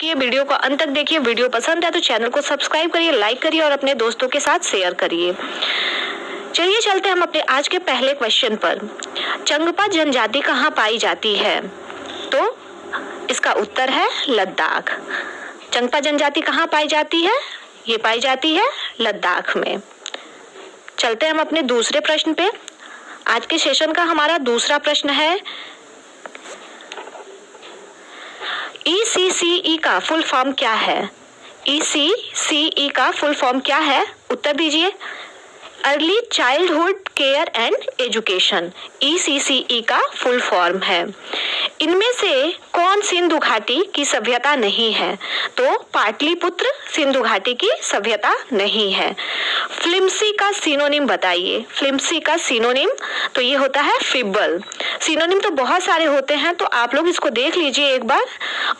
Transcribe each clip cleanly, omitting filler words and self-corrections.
देखिए, वीडियो को अंत तक देखिए। वीडियो पसंद है तो चैनल को सब्सक्राइब करिए, लाइक करिए और अपने दोस्तों के साथ शेयर करिए। चलिए चलते हम अपने आज के पहले क्वेश्चन पर। चंगपा जनजाति कहाँ पाई जाती है? तो इसका उत्तर है लद्दाख। चंगपा जनजाति कहाँ पाई जाती है? ये पाई जाती है लद्दाख में। चलते हम अपने दूसरे प्रश्न पे। आज के सेशन का हमारा दूसरा प्रश्न है, ECCE का फुल फॉर्म क्या है? ECCE का फुल फॉर्म क्या है? उत्तर दीजिए। Early childhood care and education ECCE का फुल फॉर्म है। इनमें से कौन सिंधु घाटी की सभ्यता नहीं है? तो पाटलिपुत्र सिंधु घाटी की सभ्यता नहीं है। फ्लिम्सी का सिनोनिम बताइए। फ्लिम्सी का सिनोनिम तो ये होता है फिबल। सिनोनिम तो बहुत सारे होते हैं, तो आप लोग इसको देख लीजिए एक बार,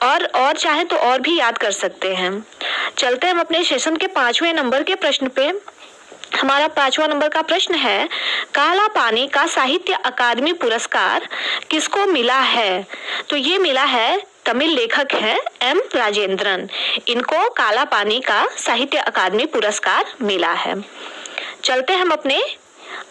और चाहे तो और भी याद कर सकते हैं। चलते हम अपने सेशन के 5वें नंबर के प्रश्न पे। हमारा 5वां नंबर का प्रश्न है, काला पानी का साहित्य अकादमी पुरस्कार किसको मिला है? तो ये मिला है, तमिल लेखक हैं M राजेंद्रन। इनको काला पानी का साहित्य अकादमी पुरस्कार मिला है। चलते हम अपने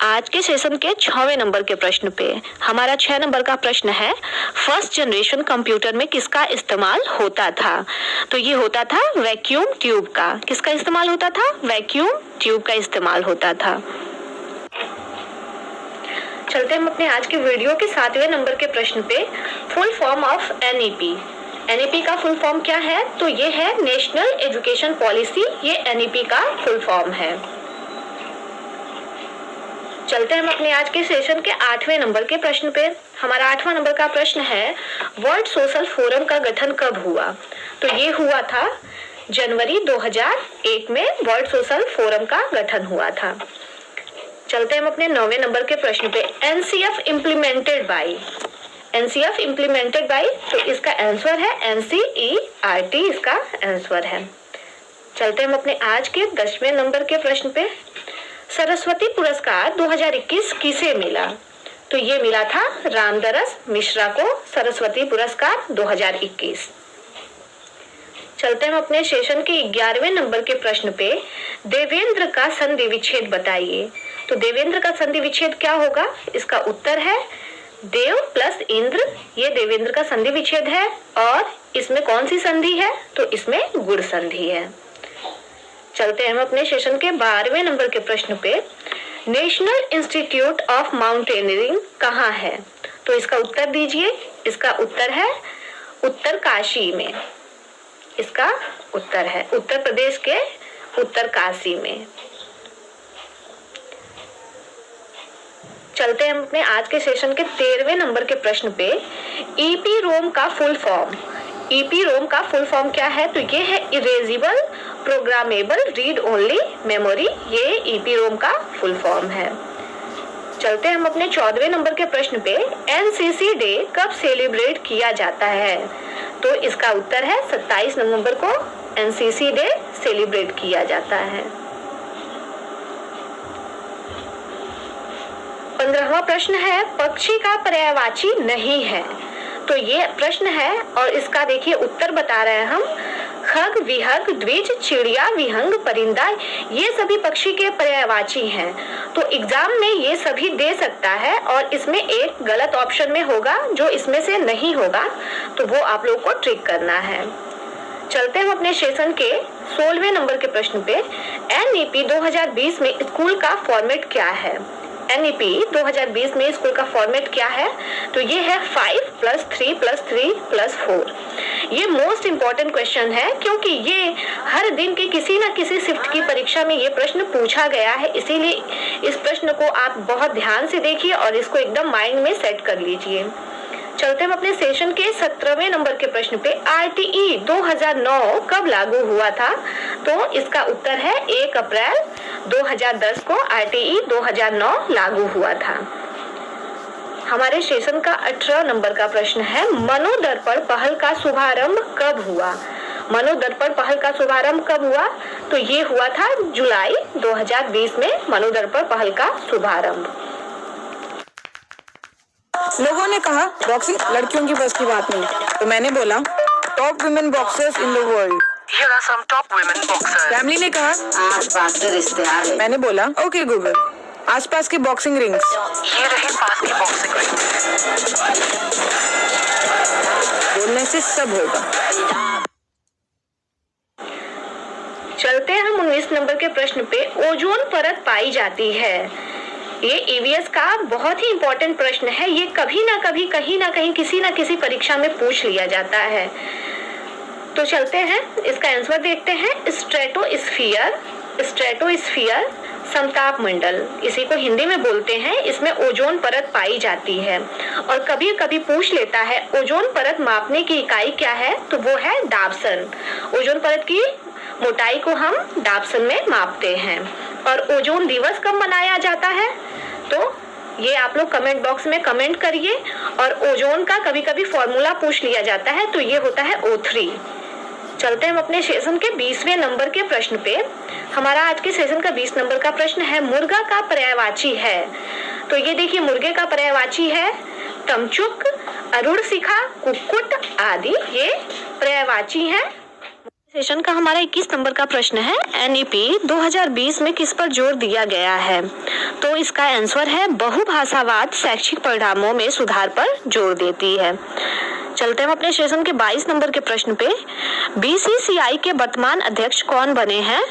आज के सेशन के 6वें नंबर के प्रश्न पे। हमारा 6 नंबर का प्रश्न है, फर्स्ट जनरेशन कंप्यूटर में किसका इस्तेमाल होता था? तो ये होता था वैक्यूम ट्यूब का। किसका इस्तेमाल होता था? वैक्यूम ट्यूब का इस्तेमाल होता था। चलते हम अपने आज के वीडियो के 7वें नंबर के प्रश्न पे। Full form of NEP। NEP का फुल फॉर्म क्या है? तो ये है नेशनल एजुकेशन पॉलिसी। ये NEP का फुल फॉर्म है। चलते हम अपने आज के सेशन के 8वें नंबर के प्रश्न पे। हमारा 8वां नंबर का प्रश्न है, वर्ल्ड सोशल फोरम का गठन कब हुआ? तो ये हुआ था जनवरी 2001 में वर्ल्ड सोशल फोरम का गठन हुआ था। चलते हम अपने 9वें नंबर के प्रश्न पे। NCF implemented by. NCF implemented by, तो इसका आंसर है NCERT। इसका आंसर है। चलते हम अपने आज के 10वें नंबर के प्रश्न पे। सरस्वती पुरस्कार 2021 किसे मिला? तो ये मिला था रामदरस मिश्रा को सरस्वती पुरस्कार 2021। चलते हम अपने सेशन के 11वें नंबर के प्रश्न पे। देवेंद्र का संधि विच्छेद बताइए। तो देवेंद्र का संधि विच्छेद क्या होगा? इसका उत्तर है देव प्लस इंद्र। ये देवेंद्र का संधि विच्छेद है। और इसमें कौन सी संधि है? तो इसमें गुण संधि है। चलते हम अपने सेशन के 12वें नंबर के प्रश्न पे। नेशनल इंस्टीट्यूट ऑफ माउंटेनियरिंग कहाँ है? तो इसका उत्तर दीजिए। इसका उत्तर है उत्तरकाशी में। इसका उत्तर है उत्तर प्रदेश के उत्तरकाशी में। चलते हम अपने आज के सेशन के 13वें नंबर के प्रश्न पे। EPROM का फुल फॉर्म। EPROM का फुल फॉर्म क्या है? तो ये है erasable programmable read only memory. ये EPROM का फुल फॉर्म है। चलते हम अपने 14वें नंबर के प्रश्न पे। NCC डे कब सेलिब्रेट किया जाता है? तो इसका उत्तर है 27 नवंबर को NCC डे सेलिब्रेट किया जाता है। 15वां प्रश्न है, पक्षी का पर्यायवाची नहीं है। तो ये प्रश्न है और इसका देखिए उत्तर बता रहे हैं हम। खग, विहग, द्विज, चिड़िया, विहंग, परिंदा, ये सभी पक्षी के पर्यायवाची हैं। तो एग्जाम में ये सभी दे सकता है और इसमें एक गलत ऑप्शन में होगा जो इसमें से नहीं होगा, तो वो आप लोग को ट्रिक करना है। चलते हम अपने सेशन के 16वें नंबर के प्रश्न पे। NEP 2020 में स्कूल का फॉर्मेट क्या है? NEP 2020 में स्कूल का फॉर्मेट क्या है? तो ये है 5+3+3+4। ये मोस्ट इम्पॉर्टेंट क्वेश्चन है क्योंकि ये हर दिन के किसी न किसी शिफ्ट की परीक्षा में ये प्रश्न पूछा गया है। इसीलिए इस प्रश्न को आप बहुत ध्यान से देखिए और इसको एकदम माइंड में सेट कर लीजिए। चलते हम अपने सेशन के 17वें नंबर के प्रश्न पे। RTE 2009 कब लागू हुआ था? तो इसका उत्तर है 1 अप्रैल 2010 को RTE 2009 लागू हुआ था। हमारे सेशन का 18 नंबर का प्रश्न है, मनोदर्पण पहल का शुभारंभ कब हुआ? मनोदर्पण पहल का शुभारंभ कब हुआ? तो ये हुआ था जुलाई 2020 में मनोदर्पण पहल का शुभारंभ। लोगों ने कहा बॉक्सिंग लड़कियों की बस की बात नहीं, तो मैंने बोला top women boxers in the world. Here are some top women boxers. Family ने कहा आसपास के रिश्तेदार। मैंने बोला ओके गूगल, आसपास के बॉक्सिंग रिंग्स। ये रही पास की बॉक्सिंग रिंग। बोलने से सब होगा। चलते हैं हम 19 नंबर के प्रश्न पे। ओजोन परत पाई जाती है। ये ईवीएस का बहुत ही इंपॉर्टेंट प्रश्न है। ये कभी ना कभी कहीं ना कहीं किसी ना किसी परीक्षा में पूछ लिया जाता है। तो चलते हैं इसका आंसर देखते हैं। स्ट्रेटोस्फीयर समताप मंडल, इसी को हिंदी में बोलते हैं। इसमें ओजोन परत पाई जाती है और कभी कभी पूछ लेता है ओजोन परत मापने की इकाई क्या है, तो वो है डाप्सन। ओजोन परत की मोटाई को हम डाप्सन में मापते हैं। और ओजोन दिवस कब मनाया जाता है, तो ये आप लोग कमेंट बॉक्स में कमेंट करिए। और ओजोन का कभी कभी फॉर्मूला पूछ लिया जाता है, तो ये होता है O3। चलते हैं हम अपने सेशन के 20वें नंबर के प्रश्न पे। हमारा आज के सेशन का 20 नंबर का प्रश्न है मुर्गा का पर्यायवाची है। तो ये देखिए मुर्गे का पर्यायवाची है तमचुक, अरुण शिखा, कुक्कुट आदि, ये पर्यायवाची हैं। सेशन का हमारा 21 नंबर का प्रश्न है एनईपी 2020 में किस पर जोर दिया गया है, तो इसका आंसर है बहुभाषावाद शैक्षिक परिणामों में सुधार पर जोर देती है। चलते हैं अपने सेशन के 22 नंबर के प्रश्न पे। बीसीसीआई के वर्तमान अध्यक्ष कौन बने हैं,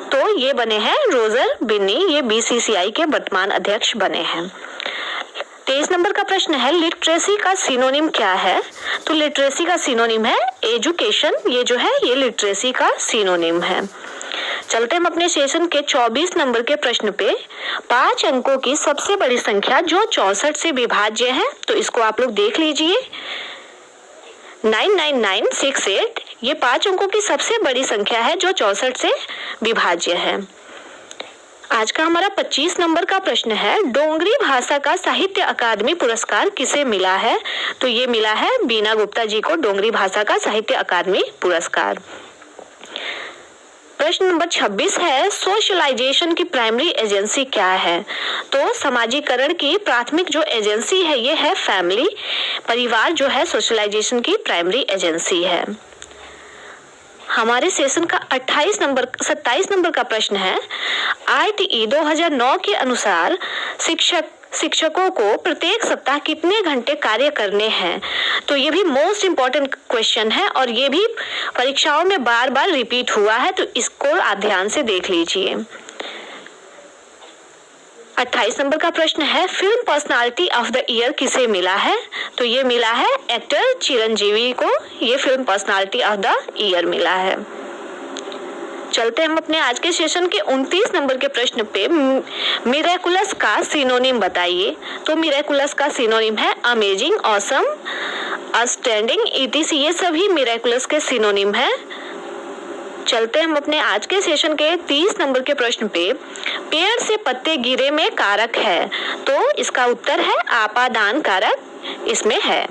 तो ये बने हैं रोजर बिन्नी, ये बीसीसीआई के वर्तमान अध्यक्ष बने हैं। 23 नंबर का प्रश्न है लिटरेसी का सिनोनिम क्या है, तो लिटरेसी का सिनोनिम है एजुकेशन। ये जो है ये लिटरेसी का सिनोनिम है। चलते हम अपने सेशन के 24 नंबर के प्रश्न पे। 5 अंकों की सबसे बड़ी संख्या जो 64 से विभाज्य है, तो इसको आप लोग देख लीजिए 99968। ये 5 अंकों की सबसे बड़ी संख्या है जो 64 से विभाज्य है। आज का हमारा 25 नंबर का प्रश्न है डोंगरी भाषा का साहित्य अकादमी पुरस्कार किसे मिला है, तो ये मिला है बीना गुप्ता जी को डोंगरी भाषा का साहित्य अकादमी पुरस्कार। प्रश्न नंबर 26 है सोशलाइजेशन की प्राइमरी एजेंसी क्या है, तो समाजीकरण की प्राथमिक जो एजेंसी है ये है फैमिली, परिवार जो है सोशलाइजेशन की प्राइमरी एजेंसी है। हमारे सेशन का 27 नंबर का प्रश्न है आईटीई 2009 के अनुसार शिक्षकों को प्रत्येक सप्ताह कितने घंटे कार्य करने हैं, तो ये भी मोस्ट इम्पोर्टेंट क्वेश्चन है और ये भी परीक्षाओं में बार बार रिपीट हुआ है, तो इसको आप ध्यान से देख लीजिए। 28 नंबर का प्रश्न है film personality of the year किसे मिला है, तो ये मिला है एक्टर चिरंजीवी को, ये film personality of the year मिला है। चलते हम अपने आज के सेशन के 29 नंबर के प्रश्न पे। मिरेकुलस का सिनोनिम बताइए, तो मिरेकुलस का सिनोनिम है अमेजिंग, ऑसम, आउटस्टैंडिंग, ईटीसी, ये सभी मिरेकुलस के सिनोनिम है। चलते हम अपने आज के सेशन के 30 नंबर के प्रश्न पे। पेड़ से पत्ते गिरे में कारक है, तो इसका उत्तर है आपादान कारक इसमें है।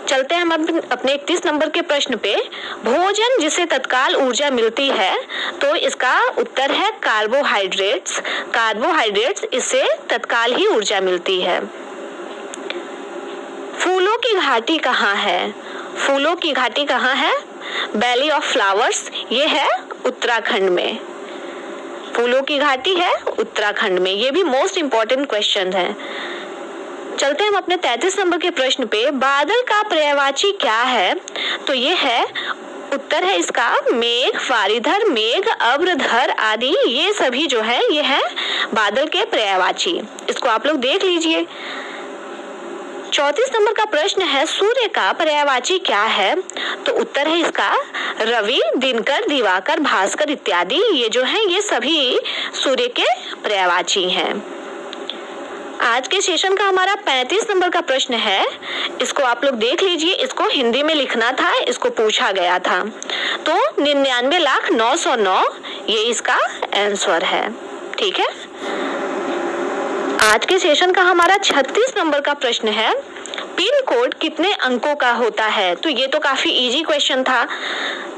चलते हैं हम अपने 31 नंबर के प्रश्न पे। भोजन जिसे तत्काल ऊर्जा मिलती है, तो इसका उत्तर है कार्बोहाइड्रेट्स। कार्बोहाइड्रेट्स इससे तत्काल ही ऊर्जा मिलती है। फूलों की घाटी कहाँ है, फूलों की घाटी कहाँ है, वैली ऑफ फ्लावर्स, ये है उत्तराखंड में। फूलों की घाटी है उत्तराखंड में, ये भी मोस्ट इम्पोर्टेंट क्वेश्चन है। चलते हैं हम अपने 33 नंबर के प्रश्न पे। बादल का पर्यायवाची क्या है, तो ये है उत्तर है इसका मेघ, वारिधर, मेघ, अभ्रधर आदि, ये सभी जो है ये है बादल के पर्यायवाची। इसको आप लोग देख लीजिए। 34 नंबर का प्रश्न है सूर्य का पर्यायवाची क्या है, तो उत्तर है इसका रवि, दिनकर, दिवाकर, भास्कर इत्यादि, ये जो है ये सभी सूर्य के पर्यायवाची हैं। आज के सेशन का हमारा 35 नंबर का प्रश्न है, इसको आप लोग देख लीजिए। इसको हिंदी में लिखना था, इसको पूछा गया था, तो 99,909 ये इसका आंसर है। ठीक है। आज के सेशन का हमारा 36 नंबर का प्रश्न है पिन कोड कितने अंकों का होता है, तो ये तो काफी इजी क्वेश्चन था।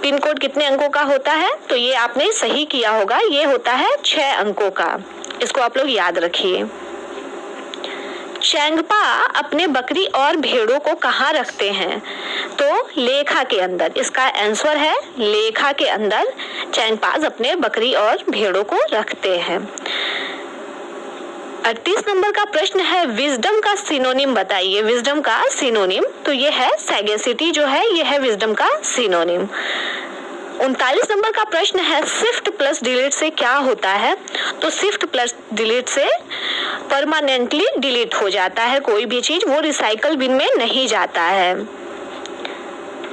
पिन कोड कितने अंकों का होता है, तो ये आपने सही किया होगा, ये होता है 6 अंकों का। इसको आप लोग याद रखिए। चैंगपा अपने बकरी और भेड़ों को कहाँ रखते हैं, तो लेखा के अंदर, इसका आंसर है लेखा के अंदर चैनपाज अपने बकरी और भेड़ों को रखते हैं। 38 नंबर का प्रश्न है विजडम का सिनोनिम बताइए। विजडम का सिनोनिम तो ये है सैगेसिटी, जो है ये है विजडम का सिनोनिम। 39 नंबर का प्रश्न है शिफ्ट प्लस डिलीट से क्या होता है। तो शिफ्ट प्लस डिलीट से परमानेंटली डिलीट हो जाता है कोई भी चीज, वो रिसाइकल बिन में नहीं जाता है।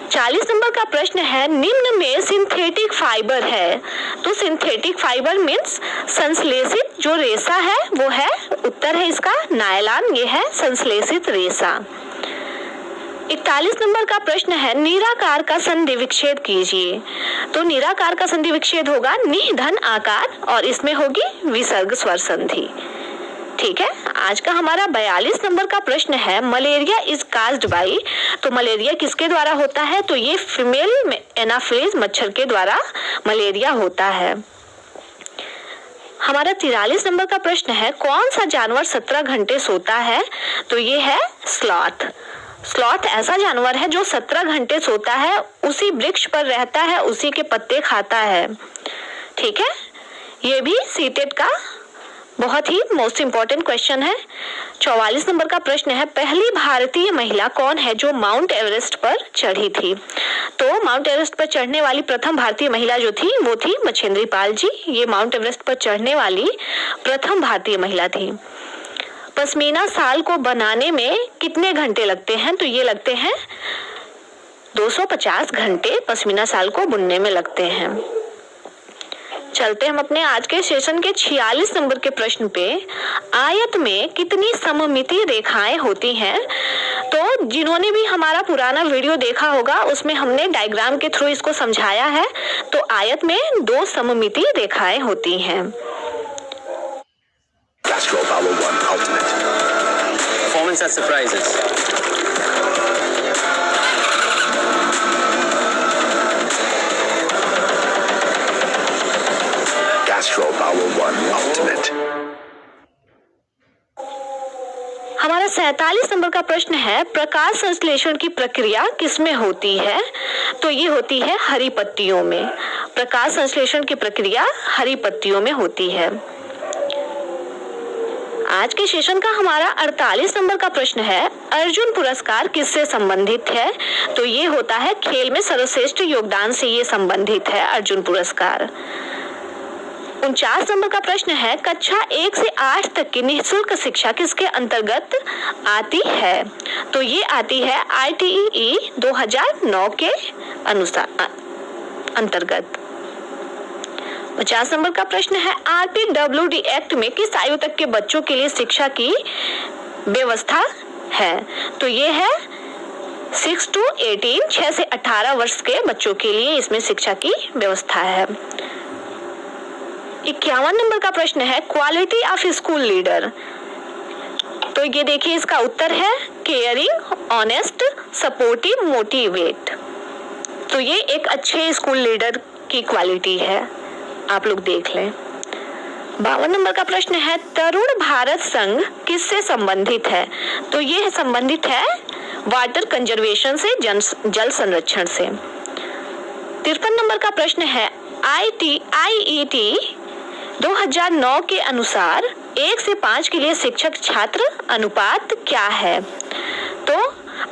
40 नंबर का प्रश्न है निम्न में सिंथेटिक फाइबर है। तो सिंथेटिक फाइबर मीन्स संश्लेषित जो रेशा है वो है, उत्तर है इसका नायलॉन, ये है संश्लेषित रेशा। 41 नंबर का प्रश्न है निराकार का संधि विच्छेद कीजिए। तो निराकार का संधि विच्छेद होगा निधन आकार और इसमें होगी विसर्ग स्वर संधि। ठीक है, आज का हमारा 42 नंबर का प्रश्न है मलेरिया इज काज्ड बाई। तो मलेरिया किसके द्वारा होता है। तो ये फीमेल एनाफिलीज मच्छर के द्वारा मलेरिया होता है। हमारा 43 नंबर का प्रश्न है कौन सा जानवर 17 घंटे सोता है। तो ये है स्लॉथ। स्लॉथ ऐसा जानवर है जो 17 घंटे सोता है, उसी वृक्ष पर रहता है, उसी के पत्ते खाता है। ठीक है, ये भी सीटेट का बहुत ही मोस्ट इंपॉर्टेंट क्वेश्चन है। 44 नंबर का प्रश्न है पहली भारतीय महिला कौन है जो माउंट एवरेस्ट पर चढ़ी थी। तो माउंट एवरेस्ट पर चढ़ने वाली प्रथम भारतीय महिला जो थी वो थी बछेंद्री पाल जी। ये माउंट एवरेस्ट पर चढ़ने वाली प्रथम भारतीय महिला थी। पश्मीना शाल को बनाने में कितने घंटे लगते हैं। तो ये लगते हैं 250 घंटे पश्मीना शाल को बुनने में लगते हैं। चलते हम अपने आज के सेशन के 46 नंबर के प्रश्न पे। आयत में कितनी सममिति रेखाएं होती हैं। तो जिन्होंने भी हमारा पुराना वीडियो देखा होगा उसमें हमने डायग्राम के थ्रू इसको समझाया है। तो आयत में 2 सममिति रेखाएं होती हैं। Castrol Power 1 Ultimate. Performance that surprises. Castrol Power 1 Ultimate. हमारा 47 नंबर का प्रश्न है प्रकाश संश्लेषण की प्रक्रिया किसमें होती है। तो ये होती है हरी पत्तियों में। प्रकाश संश्लेषण की प्रक्रिया हरी पत्तियों में होती है। आज के सेशन का हमारा 48 नंबर का प्रश्न है अर्जुन पुरस्कार किससे संबंधित है। तो ये होता है खेल में सर्वश्रेष्ठ योगदान से ये संबंधित है अर्जुन पुरस्कार। 49 नंबर का प्रश्न है कक्षा 1 से 8 तक की निःशुल्क शिक्षा किसके अंतर्गत आती है। तो ये आती है ITE 2009 के अनुसार अंतर्गत। 50 नंबर का प्रश्न है RPWD एक्ट में किस आयु तक के बच्चों के लिए शिक्षा की व्यवस्था है। तो ये है 6 to 18, 6 से 18 वर्ष के बच्चों के लिए इसमें शिक्षा की व्यवस्था है। 51 नंबर का प्रश्न है क्वालिटी ऑफ स्कूल लीडर। तो ये देखिए इसका उत्तर है केयरिंग, ऑनेस्ट, सपोर्टिव, मोटिवेट। तो ये एक अच्छे स्कूल लीडर की क्वालिटी है, आप लोग देख लें। 52 नंबर का प्रश्न है तरुण भारत संघ किससे संबंधित है। तो ये संबंधित है वाटर कंजर्वेशन से, जल संरक्षण से। 53 नंबर का प्रश्न है IET 2009 के अनुसार 1 से 5 के लिए शिक्षक छात्र अनुपात क्या है। तो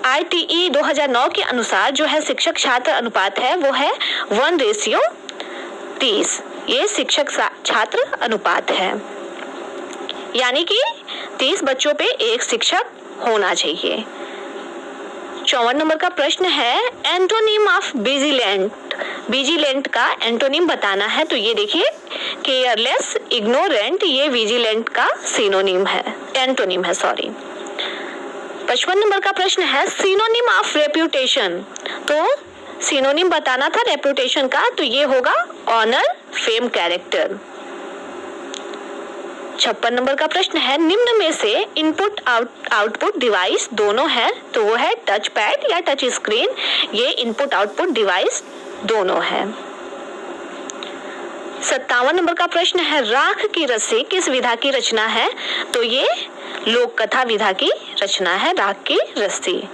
ITE 2009 के अनुसार जो है शिक्षक छात्र अनुपात है वो है 1:30। ये शिक्षक छात्र अनुपात है, यानी कि 30 बच्चों पे एक शिक्षक होना चाहिए। 54 नंबर का प्रश्न है एंटोनिम ऑफ विजिलेंट। विजिलेंट का एंटोनिम बताना है। तो ये देखिए केयरलेस, इग्नोरेंट, ये विजिलेंट का सिनोनिम है, एंटोनिम है, सॉरी। 55 नंबर का प्रश्न है सिनोनिम ऑफ रेप्यूटेशन। तो सिनोनिम बताना था रेप्यूटेशन का, तो ये होगा ऑनर, फेम, कैरेक्टर। 56 नंबर का प्रश्न है निम्न में से इनपुट आउटपुट डिवाइस दोनों है। तो वो है टच पैड या टच स्क्रीन। ये इनपुट आउटपुट डिवाइस दोनों है। 57 नंबर का प्रश्न है राख की रस्सी किस विधा की रचना है। तो ये लोक कथा विधा की रचना है राख की रस्सी।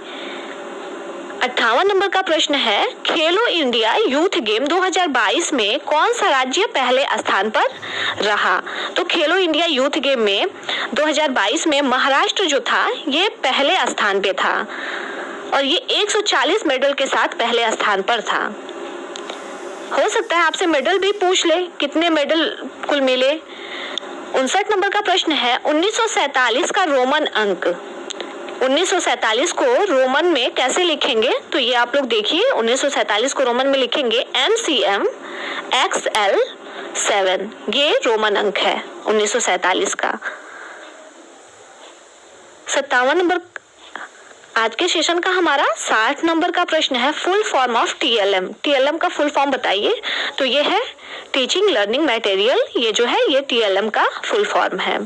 58 नंबर का प्रश्न है, खेलो इंडिया यूथ गेम 2022 में कौन सा राज्य पहले स्थान पर रहा? तो खेलो इंडिया यूथ गेम में 2022 में महाराष्ट्र जो था ये पहले स्थान पे था और ये 140 मेडल के साथ पहले स्थान पर था। हो सकता है आपसे मेडल भी पूछ ले, कितने मेडल कुल मिले। 59 नंबर का प्रश्न है, 1947 का रोमन अंक 1947 को रोमन में कैसे लिखेंगे? तो ये आप लोग देखिए, 1947 को रोमन में लिखेंगे MCM XL7, ये रोमन अंक है 1947 का। 57 नंबर आज के सेशन का हमारा 60 नंबर का प्रश्न है, full form of TLM। TLM का फुल फॉर्म बताइए। तो ये है टीचिंग लर्निंग मटेरियल, ये जो है ये TLM का फुल फॉर्म है।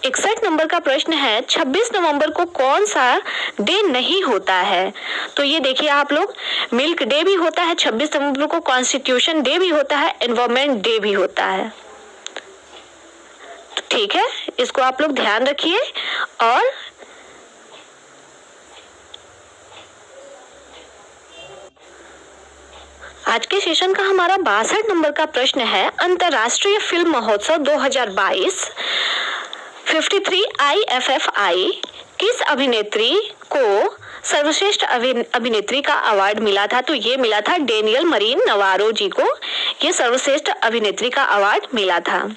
61 नंबर का प्रश्न है, 26 नवंबर को कौन सा डे नहीं होता है? तो ये देखिए आप लोग, मिल्क डे भी होता है 26 नवंबर को, कॉन्स्टिट्यूशन डे भी होता है, एनवायरमेंट डे भी होता है। तो ठीक है, इसको आप लोग ध्यान रखिए। और आज के सेशन का हमारा 62 नंबर का प्रश्न है, अंतरराष्ट्रीय फिल्म महोत्सव 2022 53 IFFI किस अभिनेत्री को सर्वश्रेष्ठ अभिनेत्री का अवार्ड मिला था? तो ये मिला था डेनियल मरीन नवारो जी को, ये सर्वश्रेष्ठ अभिनेत्री का अवार्ड मिला था।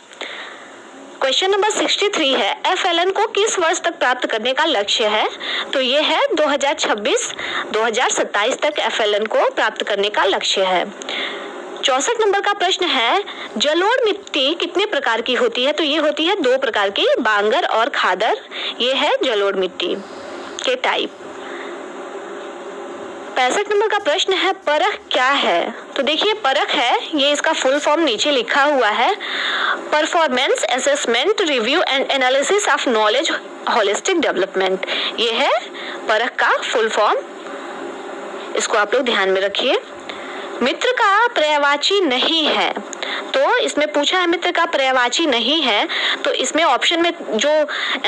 क्वेश्चन नंबर 63 है, FLN को किस वर्ष तक प्राप्त करने का लक्ष्य है? तो ये है 2026-2027 तक FLN को प्राप्त करने का लक्ष्य है। 64 नंबर का प्रश्न है, जलोढ़ मिट्टी कितने प्रकार की होती है? तो ये होती है 2 प्रकार की, बांगर और खादर। ये है जलोढ़ मिट्टी के टाइप। 65 नंबर का प्रश्न है, परख क्या है? तो देखिए परख है, ये इसका फुल फॉर्म नीचे लिखा हुआ है, performance assessment review and analysis of knowledge holistic development. ये है परख का फुल फॉर्म, इसको आप लोग ध्यान में रखिए। मित्र का पर्यायवाची नहीं है, तो इसमें पूछा है मित्र का पर्यायवाची नहीं है, तो इसमें ऑप्शन में जो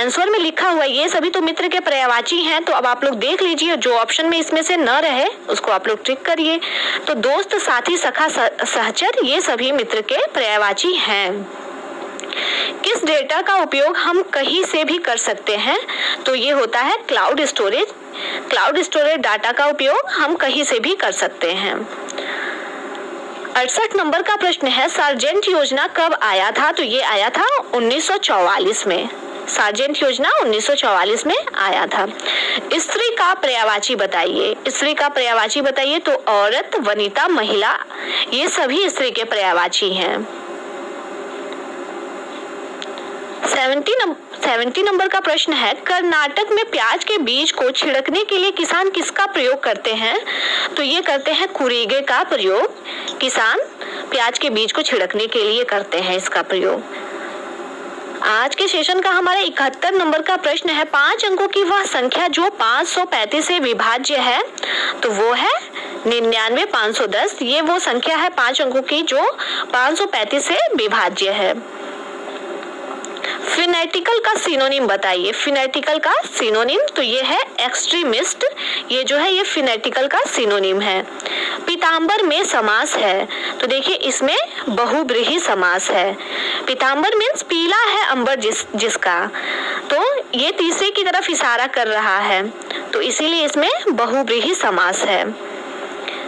आंसर में लिखा हुआ है ये सभी तो मित्र के पर्यायवाची हैं। तो अब आप लोग देख लीजिए, जो ऑप्शन में इसमें से न रहे उसको आप लोग टिक करिए। तो दोस्त, साथी, सखा, सहचर, ये सभी मित्र के पर्यायवाची हैं। किस डेटा का उपयोग हम कहीं से भी कर सकते हैं? तो ये होता है cloud storage. Cloud storage data का उपयोग हम कहीं से भी कर सकते हैं। 68 नंबर का प्रश्न है, सार्जेंट योजना कब आया था? तो ये आया था 1944 में। सार्जेंट योजना 1944 में आया था। स्त्री का पर्यायवाची बताइए। स्त्री का पर्यायवाची बताइए। तो औरत, वनिता, महिला, ये सभी स्त्री के पर्यायवाची हैं। 70 नंबर का प्रश्न है, कर्नाटक में प्याज के बीज को छिड़कने के लिए किसान किसका प्रयोग करते हैं? तो ये करते हैं कुरीगे का प्रयोग। किसान प्याज के बीज को छिड़कने के लिए करते हैं इसका प्रयोग। आज के सेशन का हमारा 71 नंबर का प्रश्न है, 5 अंकों की वह संख्या जो 535 से विभाज्य है? तो वो है 99,510। ये वो संख्या है 5 अंकों की जो 535 से विभाज्य है। फिनेटिकल का सिनोनिम बताइए। फिनेटिकल का सिनोनिम तो ये है एक्सट्रीमिस्ट। ये जो है ये फिनेटिकल का सिनोनिम है। पीताम्बर में समास है, तो देखिए इसमें बहुब्रीहि समास है। पीताम्बर मीन्स पीला है अंबर जिसका, तो ये तीसरे की तरफ इशारा कर रहा है, तो इसीलिए इसमें बहुब्रीहि समास है।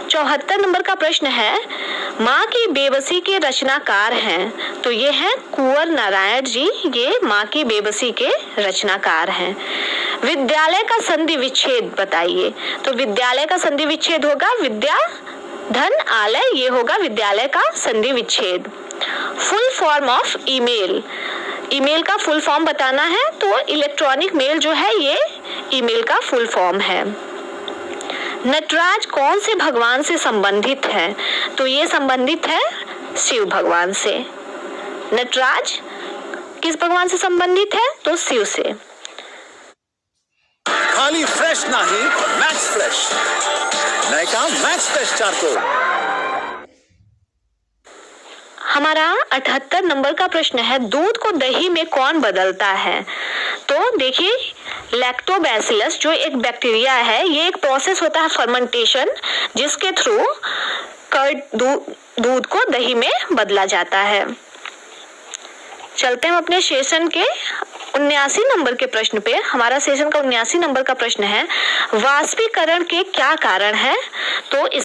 74 नंबर का प्रश्न है, माँ की बेबसी के रचनाकार हैं? तो ये हैं कुंवर नारायण जी, ये माँ की बेबसी के रचनाकार हैं। विद्यालय का संधि विच्छेद बताइए। तो विद्यालय का संधि विच्छेद होगा विद्या धन आलय, ये होगा विद्यालय का संधि विच्छेद। Full form of email. Email का फुल फॉर्म बताना है, तो इलेक्ट्रॉनिक मेल जो है ये ईमेल का फुल फॉर्म है। नटराज कौन से भगवान से संबंधित है? तो ये संबंधित है शिव भगवान से। नटराज किस भगवान से संबंधित है? तो शिव से। खाली फ्रेश नाही, मैक्स फ्रेश, नाही का मैक्स फ्रेश चारकोल। हमारा 78 नंबर का प्रश्न है, दूध को दही में कौन बदलता है? तो देखिए लैक्टोबैसिलस जो एक बैक्टीरिया है, ये एक प्रोसेस होता है फर्मेंटेशन, जिसके थ्रू कर्ड दूध को दही में बदला जाता है। चलते हैं अपने सेशन के 79 नंबर के प्रश्न पे। हमारा सेशन का 79 नंबर का प्रश्न है, वाष्पीकरण के क्या कारण है? तो